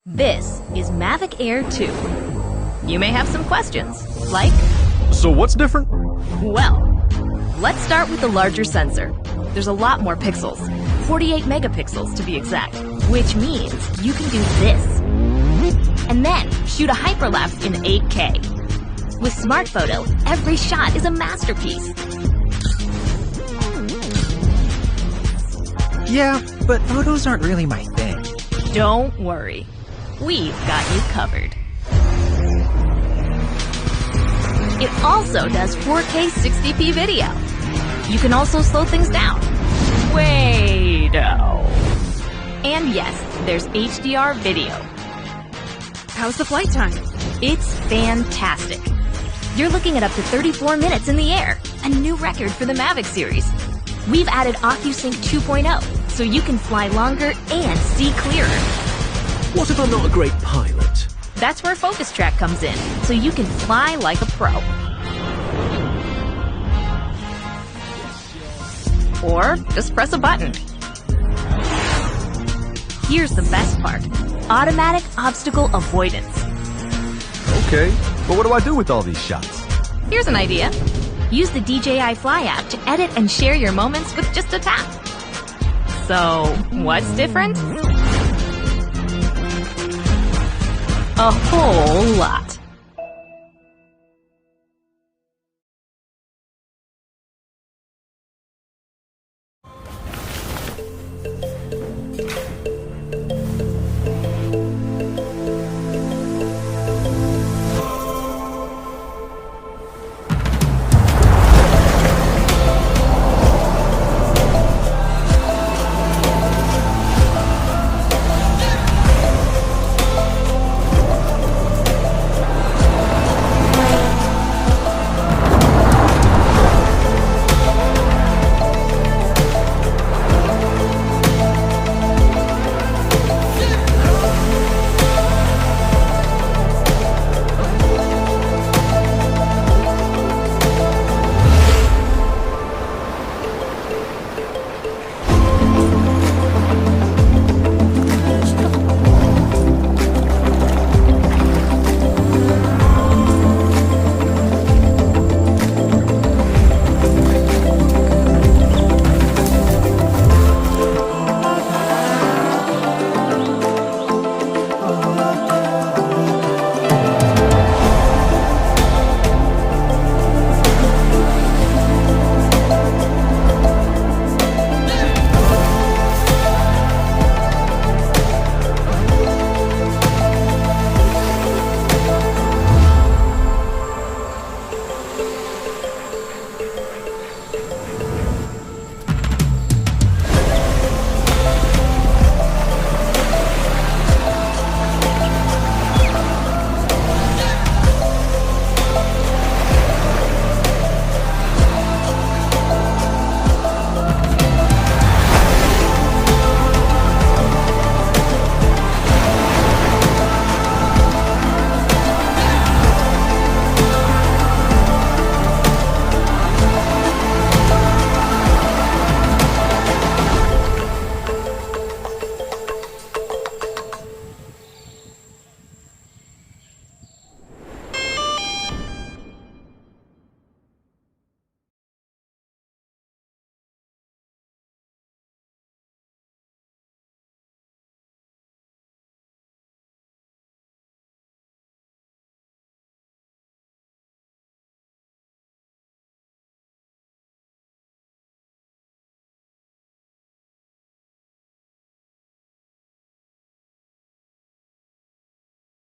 This is Mavic Air 2. You may have some questions, like... So what's different? Well, let's start with the larger sensor. There's a lot more pixels, 48 megapixels to be exact, which means you can do this. And then shoot a hyperlapse in 8K. With Smart Photo, every shot is a masterpiece. Yeah, but photos aren't really my thing. Don't worry. We've got you covered. It also does 4K 60p video. You can also slow things down. Way down. And yes, there's HDR video. How's the flight time? It's fantastic. You're looking at up to 34 minutes in the air, a new record for the Mavic series. We've added OcuSync 2.0, so you can fly longer and see clearer. What if I'm not a great pilot? That's where FocusTrack comes in, so you can fly like a pro. Or just press a button. Here's the best part. Automatic obstacle avoidance. Okay, but what do I do with all these shots? Here's an idea. Use the DJI Fly app to edit and share your moments with just a tap. So, what's different? A whole lot.